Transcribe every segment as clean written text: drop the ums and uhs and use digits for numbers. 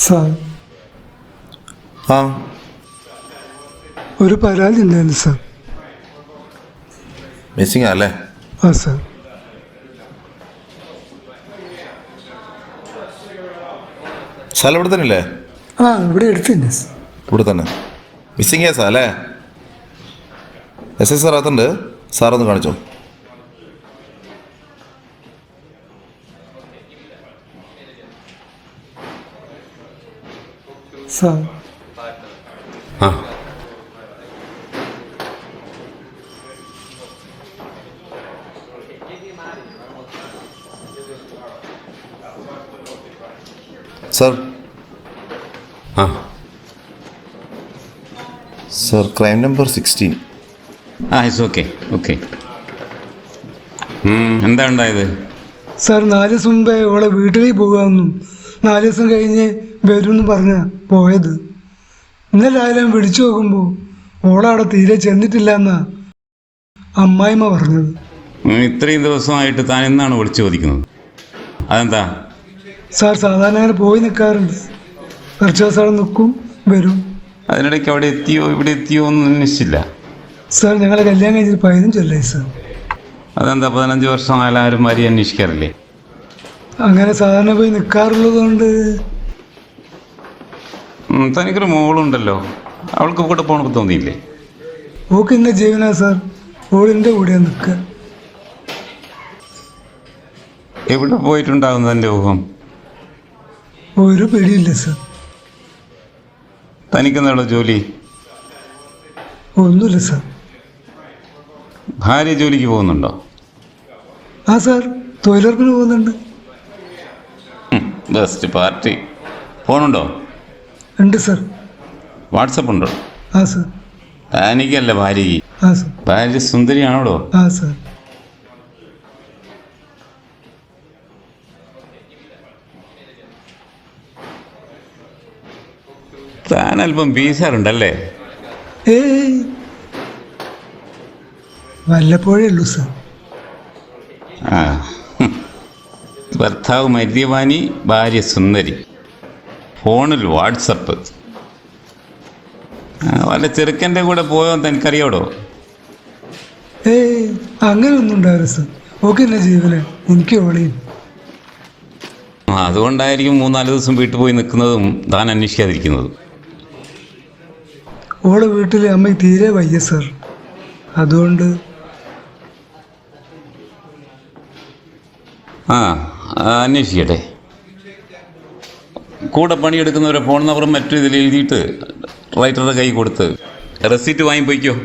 Sir ആ ഒരു പരാതി ഉണ്ടായിരുന്നു സാർ. മിസ്സിംഗ് അല്ലേ? ആ സാർ. സ്ഥലം ഇവിടെ തന്നെ അല്ലേ? ആ ഇവിടെ എടുത്തിട്ടുണ്ട് സാർ. ഇവിടെ തന്നെ മിസ്സിംഗ് കേസാ അല്ലേ? എസ് ഐ സാർ അകത്തുണ്ട്, സാറൊന്ന് കാണിച്ചോ. സാർ ആ സാർ. ആ sir, crime number 16. It's okay okay. എന്താ ഉണ്ടായത്? സാർ 4 ദിവസം മുമ്പേ ഓളെ വീട്ടിലേക്ക് പോകാമെന്നും 4 ദിവസം കഴിഞ്ഞ് വരുമെന്ന് പറഞ്ഞാ പോയത്. ഇന്നലെ രാവിലെ ഞാൻ വിളിച്ചു നോക്കുമ്പോൾ ഓളവിടെ തീരെ ചെന്നിട്ടില്ല എന്നാ അമ്മായിമ്മ പറഞ്ഞത്. ഇത്രയും ദിവസമായിട്ട് താൻ എന്നാണ് വിളിച്ചു ചോദിക്കുന്നത്? അതെന്താ? സാർ സാധാരണ അങ്ങനെ പോയി നിൽക്കാറുണ്ട്. കുറച്ച് ദിവസം അവിടെ നിൽക്കും, വരും. അതിനിടയ്ക്ക് അവിടെ എത്തിയോ ഇവിടെ എത്തിയോ ഒന്നും അന്വേഷിച്ചില്ല? സാർ ഞങ്ങളെ കല്യാണം കഴിഞ്ഞിട്ട് 15 കൊല്ലമായി സാർ. അതെന്താ 15 വർഷമായാലും ആരും ഭാര്യ അന്വേഷിക്കാറില്ലേ? അങ്ങനെ സാധാരണ പോയി നിൽക്കാറുള്ളത് കൊണ്ട്. തനിക്കൊരു മോളുണ്ടല്ലോ, അവൾക്ക് കൂടെ പോകണമെന്ന് തോന്നിയില്ലേ? ഓക്ക് എൻ്റെ ജീവനാ സാർ. ഓളിൻ്റെ കൂടെയാണ് നിൽക്കുക. എവിടെ പോയിട്ടുണ്ടാകും തൻ്റെ ഊഹം? ഒരു പിടിയില്ല സാർ. തനിക്കെന്താണോ ജോലി? ഒന്നുമില്ല സാർ. ഭാര്യ ജോലിക്ക് പോകുന്നുണ്ടോ? ആ സാർ, തൊഴിലുറപ്പിന് പോകുന്നുണ്ട്. Best party. ഫോണുണ്ടോ? ഉണ്ട് സാർ. വാട്സപ്പ് ഉണ്ടോ? ആ സാർ. എനിക്കല്ല, ഭാര്യയ്ക്ക്. ആ സാർ. ഭാര്യ സുന്ദരിയാണോടോ? ആ സാർ. താൻ അല്പം ബീസാറുണ്ടല്ലേ? ഏയ് വല്ലപ്പോഴേ ഉള്ളൂ സാർ. ആ, ഭർത്താവ് മദ്യപാനി, ഭാര്യ സുന്ദരി, ഫോണിൽ വാട്സപ്പ്. വല്ല ചെറുക്കൻ്റെ കൂടെ പോയോ തനിക്കറിയാവടോ? ഏയ് അങ്ങനെ ഒന്നും ഉണ്ടാവില്ല സാർ. ഓക്കെ എന്നെ ജീവന്, എനിക്ക് ഓളിയും. അതുകൊണ്ടായിരിക്കും 3-4 ദിവസം വീട്ടിൽ പോയി നിൽക്കുന്നതും താൻ അന്വേഷിക്കാതിരിക്കുന്നതും. ഓളെ വീട്ടിൽ അമ്മയ്ക്ക് തീരെ വയ്യ സാർ. അതുകൊണ്ട്. അന്വേഷിക്കട്ടെ. കൂടെ പണിയെടുക്കുന്നവരെ ഫോൺ നമ്പറും മറ്റും ഇതിൽ എഴുതിയിട്ട് റൈറ്ററുടെ കൈ കൊടുത്ത് റെസീറ്റ് വാങ്ങിപ്പോയിക്കോ.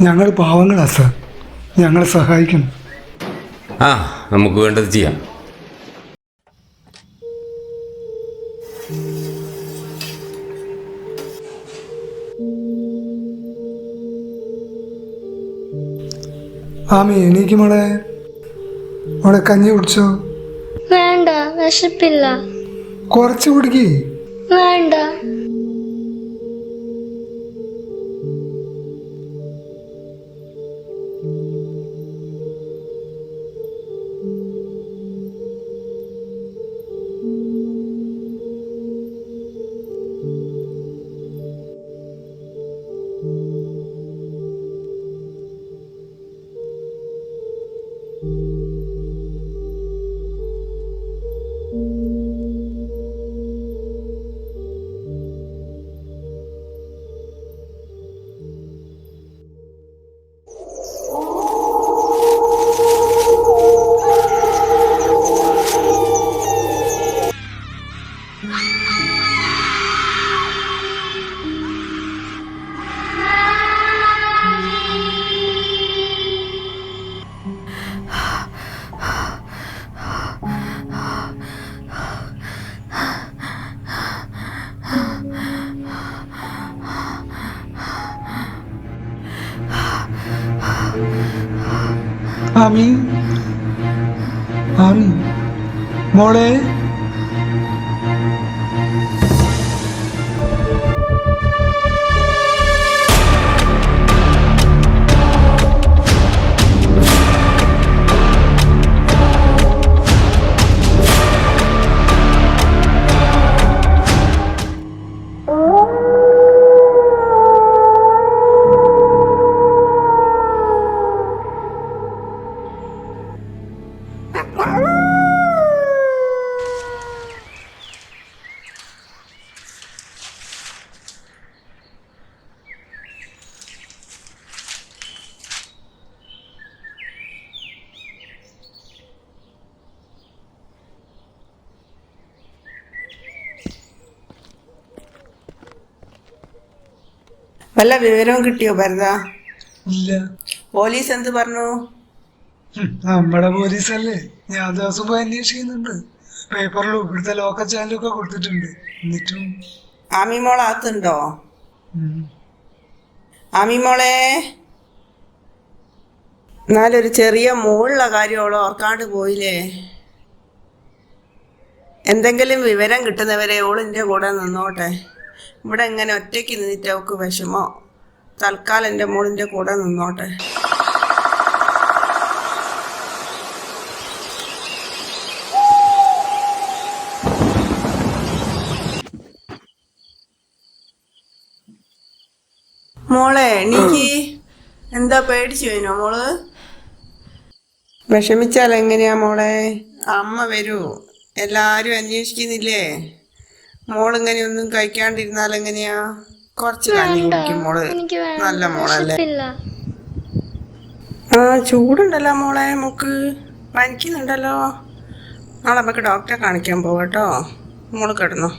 ഞങ്ങൾ പാവങ്ങളാ സാർ, ഞങ്ങളെ സഹായിക്കണം. നമുക്ക് വേണ്ടത് ചെയ്യാം. ആമി എണീക്ക് മോളെ. മോളെ കഞ്ഞി കുടിച്ചോ? വേണ്ട, വിശപ്പില്ല. കുറച്ച് കുടിക്കേ. വേണ്ട. ആമി, ആമി മോളെ. വല്ല വിവരവും കിട്ടിയോ ഭരത? ഇല്ല. പോലീസ് എന്ത് പറഞ്ഞു? നമ്മുടെ പോലീസല്ലേ, ഞാൻ ദിവസം പോയി അന്വേഷിക്കുന്നുണ്ട്. പേപ്പറിലും ഇവിടുത്തെ ലോക്കൽ ചാനലൊക്കെ കൊടുത്തിട്ടുണ്ട്. എന്നിട്ടും ആമിമോൾ അകത്തുണ്ടോ? ഉം. ആമിമോളെ, എന്നാലൊരു ചെറിയ മോളുള്ള കാര്യം അവൾ ഓർക്കാണ്ട് പോയില്ലേ? എന്തെങ്കിലും വിവരം കിട്ടുന്നവരെ ഓളിൻ്റെ കൂടെ നിന്നോട്ടെ. ഇവിടെ ഇങ്ങനെ ഒറ്റയ്ക്ക് നിന്നിട്ട് അവൾക്ക് വിഷമോ. തൽക്കാലം എൻ്റെ മോളിൻ്റെ കൂടെ നിന്നോട്ടെ. മോളെ എണീക്ക്. എന്താ പേടിച്ചു പോയിനോ മോള്? വിഷമിച്ചാൽ എങ്ങനെയാ മോളെ? അമ്മ വരൂ. എല്ലാരും അന്വേഷിക്കുന്നില്ലേ? മോളിങ്ങനെയൊന്നും കഴിക്കാണ്ടിരുന്നാൽ എങ്ങനെയാ? കുറച്ച് കഞ്ഞി വേണ്ട, കുടിക്കും മോള്. എനിക്ക് നല്ല വേണ്ട, മോളല്ലേ? വിശപ്പില്ല. ആ, ചൂടുണ്ടല്ലോ മോളെ. മോക്ക് പനിക്കുന്നുണ്ടല്ലോ. നാളെ നമുക്ക് ഡോക്ടറെ കാണിക്കാൻ പോവാട്ടോ. മോള് കിടന്നോ.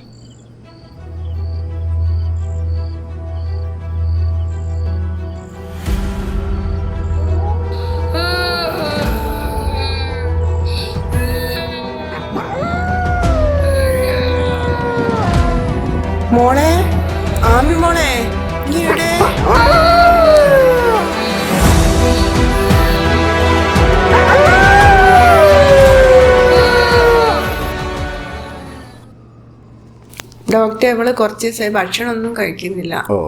മോളെ, ആമി മോളെ, നീ ഇവിടെ? ഡോക്ടർ, ഇവള് കുറച്ച് ദിവസമായി ഭക്ഷണമൊന്നും കഴിക്കുന്നില്ല. ഓ,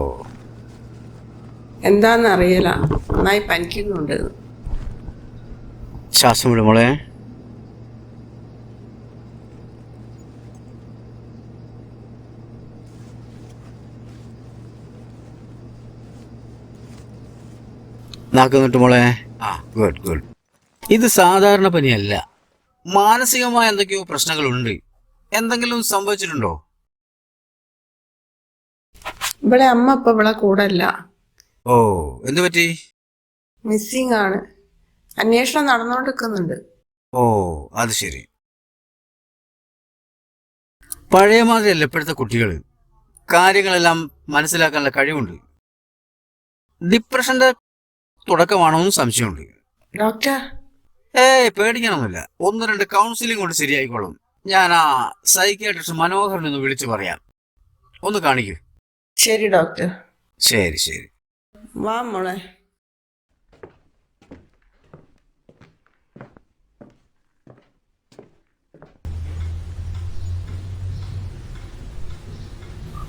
എന്താന്നറിയില്ല, നന്നായി പനിക്കുന്നുണ്ട്. ശ്വാസം വിടും മോളെ. നാക്കുന്നിട്ട് മോളെ. ആ, ഗുഡ് ഗുഡ്. ഇത് സാധാരണ പനിയല്ല, മാനസികമായ എന്തൊക്കെയോ പ്രശ്നങ്ങളുണ്ട്. എന്തെങ്കിലും സംഭവിച്ചിട്ടുണ്ടോ? ഇവിടെ അമ്മ ഇപ്പൊ ഇവിടെ കൂടെ അല്ല. ഓ, എന്തു പറ്റി? മിസ്സിംഗ് ആണ്. അന്വേഷണം നടന്നുകൊണ്ടിരിക്കുന്നുണ്ട്. ഓ, അത് ശരി. പഴയ മാതിരിയല്ല ഇപ്പോഴത്തെ കുട്ടികൾ. കാര്യങ്ങളെല്ലാം മനസ്സിലാക്കാനുള്ള കഴിവുണ്ട്. ഡിപ്രഷന്റെ തുടക്കമാണോന്നും സംശയമുണ്ട്. ഡോക്ടർ, പേടിക്കണമെന്നില്ല. 1-2 കൗൺസിലിംഗ് കൊണ്ട് ശരിയായിക്കോളും. ഞാൻ ആ സൈക്യാട്രിസ്റ്റ് മനോഹരനെ ഒന്ന് വിളിച്ചു പറയാം. ഒന്ന് കാണിക്കൂ. ശരി ഡോക്ടർ. ശരി ശരി. വാ മോളെ.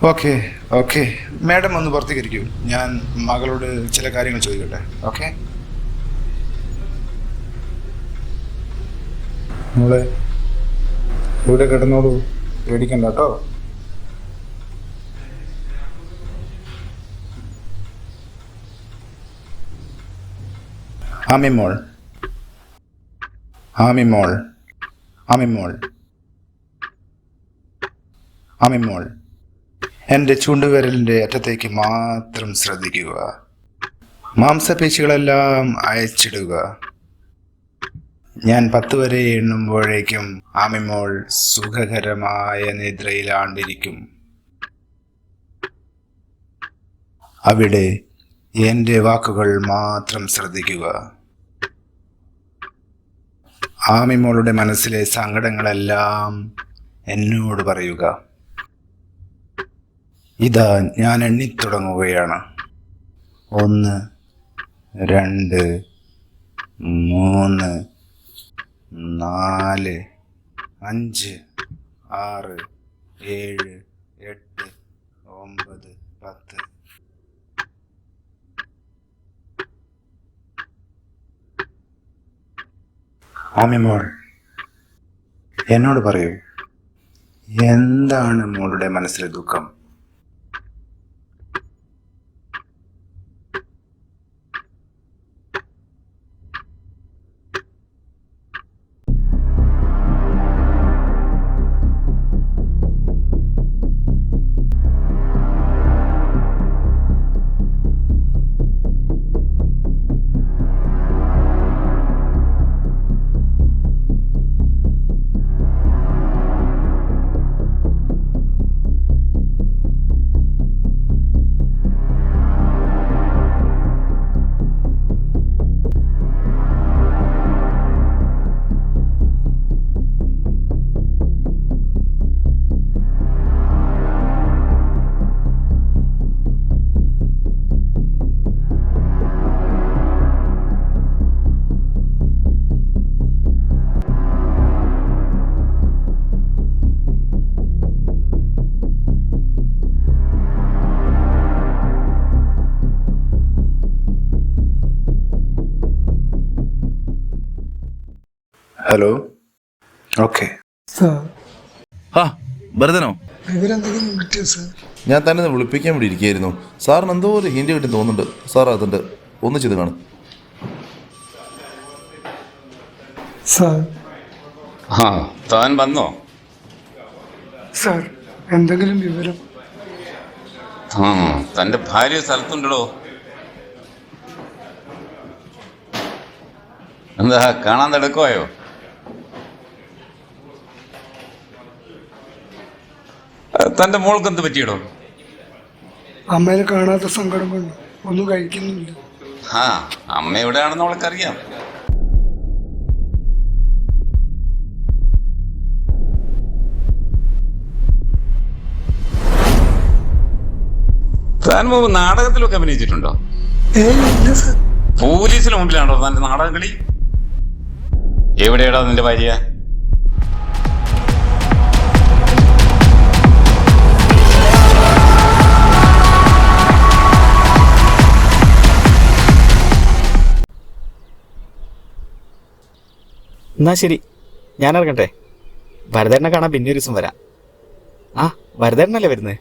ഓക്കെ ഓക്കെ മാഡം ഒന്ന് പുറത്തേക്ക് ഇരിക്കൂ. ഞാൻ മകളോട് ചില കാര്യങ്ങൾ ചോദിക്കട്ടെ. ഓക്കെ മോളെ, ഇവിടെ കിടന്നോളൂ, പേടിക്കണ്ട കേട്ടോ. ആമിമോൾ, ആമിമോൾ, ആമിമോൾ, ആമിമോൾ, എൻ്റെ ചൂണ്ടുവിരലിൻ്റെ അറ്റത്തേക്ക് മാത്രം ശ്രദ്ധിക്കുക. മാംസപേശികളെല്ലാം അയച്ചിടുക. ഞാൻ 10 വരെ എണ്ണുമ്പോഴേക്കും ആമിമോൾ സുഖകരമായ നിദ്രയിലാണ്ടിരിക്കും. അവിടെ എൻ്റെ വാക്കുകൾ മാത്രം ശ്രദ്ധിക്കുക. ആമിമോളുടെ മനസ്സിലെ സങ്കടങ്ങളെല്ലാം എന്നോട് പറയുക. ഇതാ ഞാൻ എണ്ണിത്തുടങ്ങുകയാണ്. 1, 2, 3, 4, 5, 6, 7, 8, 9, 10. ആമിമോൾ, എന്നോട് പറയൂ, എന്താണ് മോളുടെ മനസ്സിലെ ദുഃഖം? ഹലോ. ഓക്കെ. സാർ ആ ഭരതനോ? ഇവരെന്തെങ്കിലും വിളിച്ചോ സാർ? ഞാൻ തന്നെ ഒന്ന് വിളിപ്പിക്കാൻ വേണ്ടി ഇരിക്കുകയായിരുന്നു. സാറിന് എന്തോ ഒരു ഹിൻഡ് കിട്ടി തോന്നുന്നുണ്ട്. സാർ അതുണ്ട്, ഒന്ന് ചെയ്ത് കാണും. സാർ ആ താൻ വന്നോ? സാർ എന്തെങ്കിലും വിവരം? ആ തൻ്റെ ഭാര്യ സ്ഥലത്തുണ്ടല്ലോ. എന്താ കാണാൻ തിടക്കുവായോ? തൻ്റെ മോൾക്ക് എന്ത് പറ്റിയിടോ? അമ്മേനെ കാണാത്ത സങ്കടം കൊണ്ട് ഒന്നും കഴിക്കുന്നില്ല. ആ അമ്മ എവിടെയാണെന്ന് അവൾക്കറിയാം. താൻ മുമ്പ് നാടകത്തിലൊക്കെ അഭിനയിച്ചിട്ടുണ്ടോ? ഇല്ല സാർ. പോലീസിന് മുമ്പിലാണോ തന്റെ നാടകം കളി? എവിടെയാടാ നിന്റെ ഭാര്യ? എന്നാ ശരി, ഞാൻ ഇറങ്ങട്ടെ. ഭരതേട്ടനെ കാണാൻ പിന്നെ ഒരു ദിവസം വരാം. ആ ഭരതേട്ടനല്ലേ വരുന്നത്?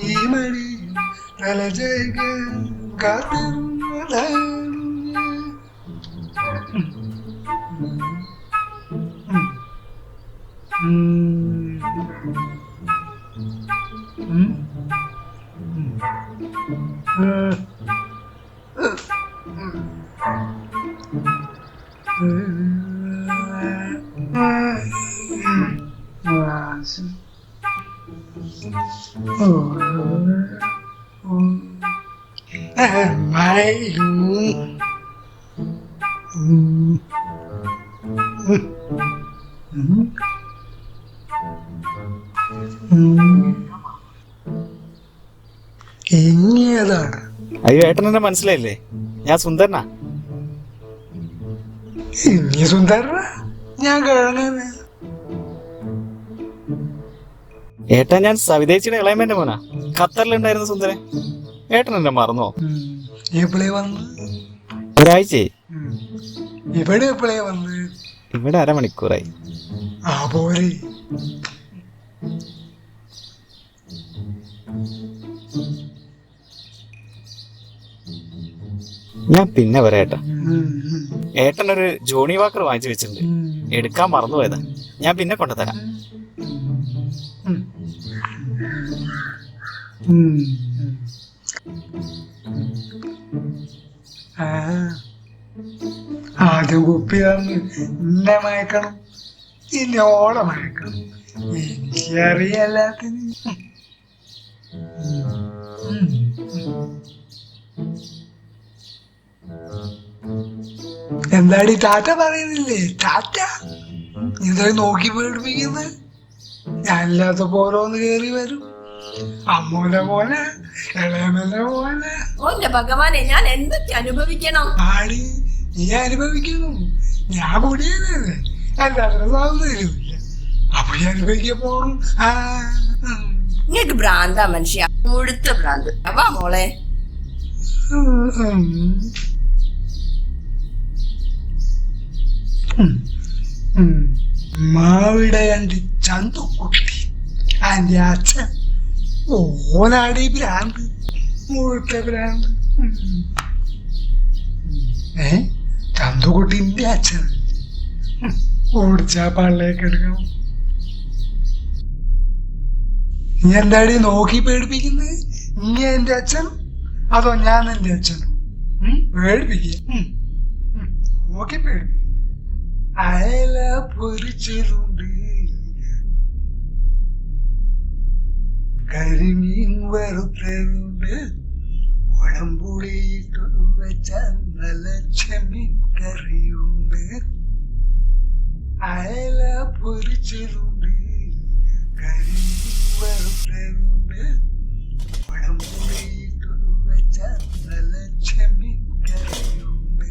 ഈ മടി തലചേക കാത്തിരുന്നതാണ്. എങ്ങിയതാണ്? അയ്യോ ഏട്ടൻ എന്നെ മനസ്സിലായില്ലേ? ഞാൻ സുന്ദരനാ. ഇനി സുന്ദര ഞാൻ കിഴങ്ങ. ഏട്ടാ ഞാൻ സവിതേച്ചിയുടെ ഇളയമേന്റെ മോനാ. ഖത്തറിലുണ്ടായിരുന്ന സുന്ദരൻ. ഏട്ടൻ എന്നെ മറന്നോ? എപ്പോഴേ വന്ന്? ഒരാഴ്ചയായി. ഇവിടെ എപ്പോഴേ വന്ന്? ഇവിടെ അരമണിക്കൂറായി. ആ പോരെ. ഞാൻ പിന്നെ വരാം ഏട്ടാ. ഏട്ടൻ ഒരു ജോണി വാക്കർ വാങ്ങിച്ചു വെച്ചിട്ടുണ്ട്. എടുക്കാൻ മറന്നുപോയതാ. ഞാൻ പിന്നെ കൊണ്ടുതരാം. ആദ്യം കുപ്പി തന്ന് എന്നെ മയക്കണം, പിന്നെ ഓളെ മയക്കണം. എനിക്കറിയല്ലാത്തിന്. എന്താടി ടാറ്റ പറയുന്നില്ലേ? ടാറ്റ എന്താ നോക്കി പേടിപ്പിക്കുന്നത്? ഞാനില്ലാത്തപ്പോ ഓരോന്ന് കേറി വരും. അമ്മൂലെ പോലെ ഇളയമല പോലെ. ഓന്റെ ഭഗവാനെ, ഞാൻ എന്തൊക്കെ അനുഭവിക്കണം? ആടി നീ അനുഭവിക്കുന്നു. ഞാൻ കൂടിയതല്ലേ, അല്ലാത്ത സൗന്ദര്യമില്ല. അപ്പൊ ഞാൻ അനുഭവിക്കാൻ പോണം. നിങ്ങൾക്ക് ഭ്രാന്താ മനുഷ്യ, മുഴുത്ത ഭ്രാന്ത്. വാ മോളെ. മാവിടെ കണ്ടി ചന്തുക്കുട്ടി അതിന്റെ അച്ഛൻ ഓനാടി ഭ്രാന്ത്, മുഴുത്ത ഭ്രാന്ത്. ചന്തുക്കുട്ടിന്റെ അച്ഛൻ ഓടിച്ചാ പള്ളിയൊക്കെ എടുക്കണം. നീ എന്താടി നോക്കി പേടിപ്പിക്കുന്നത്? നീ എന്റെ അച്ഛൻ അതോ ഞാൻ എന്റെ അച്ഛനും? പേടിപ്പിക്ക, നോക്കി പേടിപ്പിക്ക. അയല പൊരിച്ചതുണ്ട്, കരിമീൻ വറുത്തതുണ്ട്, കുഴമ്പുളിയിട്ട് വെച്ച നല്ല ചെമ്മീൻ കറിയുണ്ട്. അയല പൊരിച്ചതുണ്ട്, കരിമീൻ വറുത്തതുണ്ട്, കുഴമ്പുളിയിട്ട് വെച്ച നല്ല ചെമ്മീൻ കറിയുണ്ട്.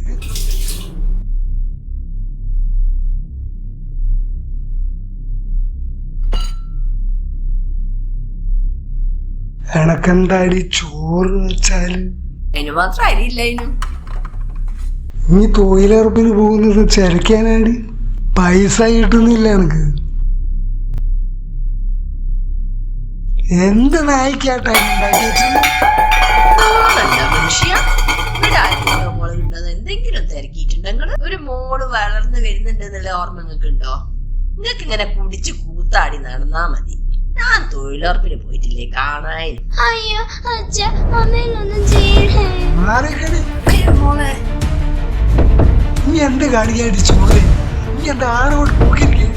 എനക്കെന്താടി ചോറ് വെച്ചാല് അതിന് മാത്രം അരിയില്ല അതിനും. നീ തൊഴിലുറപ്പിന് പോകുന്നത് ചിരക്കാനാടി, പൈസ കിട്ടുന്നില്ല എനക്ക്. എന്ത് നായിക്കാട്ടാ ഉണ്ടാക്കി വെച്ചത്? മനുഷ്യ ഇവിടെ ആരെങ്കിലും മോള് കിട്ടുന്നത് എന്തെങ്കിലും തിരക്കിയിട്ടുണ്ടെങ്കിൽ ഒരു മോള് വളർന്നു വരുന്നുണ്ടെന്നുള്ള ഓർമ്മ നിങ്ങൾക്ക് ഉണ്ടോ? നിങ്ങൾക്ക് ഇങ്ങനെ കുടിച്ച് കൂത്താടി നടന്നാ മതി. ഞാൻ തൊഴിലുറപ്പിന് പോയിട്ടില്ലേ കാണാൻ. അയ്യോ അച്ഛ അമ്മയൊന്നും ചെയ്യണേ. ആരൊക്കെയാണ് മോളെ നീ എന്ത് കാണിക്കാടി ചോറ്? നീ എന്താ ആണോട് പോയിരിക്കേ?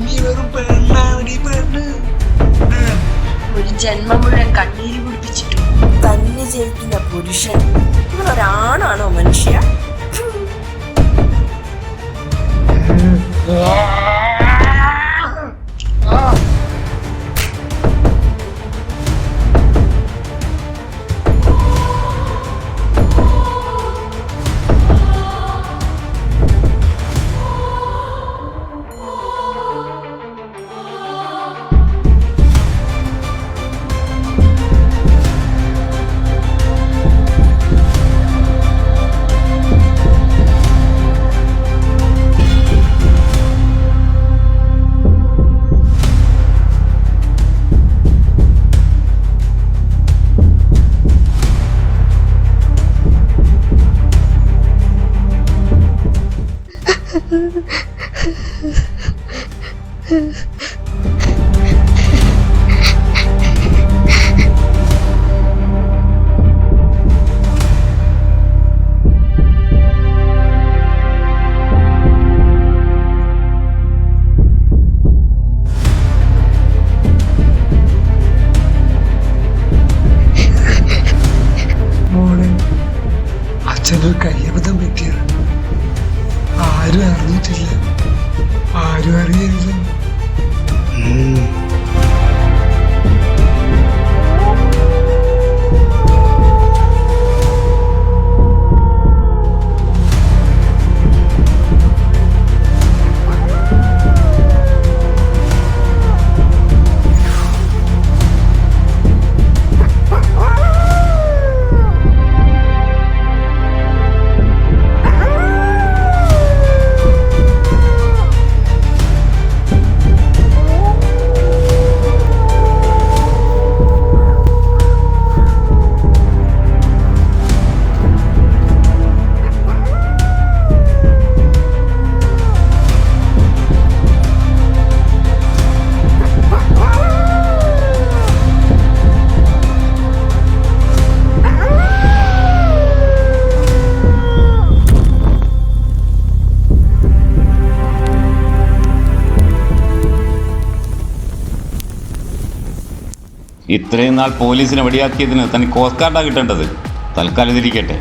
നീ വെറും പെണ്ണാണടി പെണ്ണ്. ഒരു ജന്മം മുഴുവൻ കണ്ണീര് കുടിപ്പിച്ചിട്ടു തന്നെ ജയിക്കുന്ന പുരുഷൻ നിങ്ങളൊരാണാണോ മനുഷ്യ? മോളെ, അച്ഛനൊരു കയ്യബദ്ധം പറ്റിയത് ആരും അറിഞ്ഞിട്ടില്ല, ആരും അറിയരുത്. ഇത്രയും നാൾ പോലീസിനെ വെടിയാക്കിയതിന് തനിക്ക് ഓസ്കാർഡാ കിട്ടേണ്ടത്. തൽക്കാലം ഇതിരിക്കട്ടെ.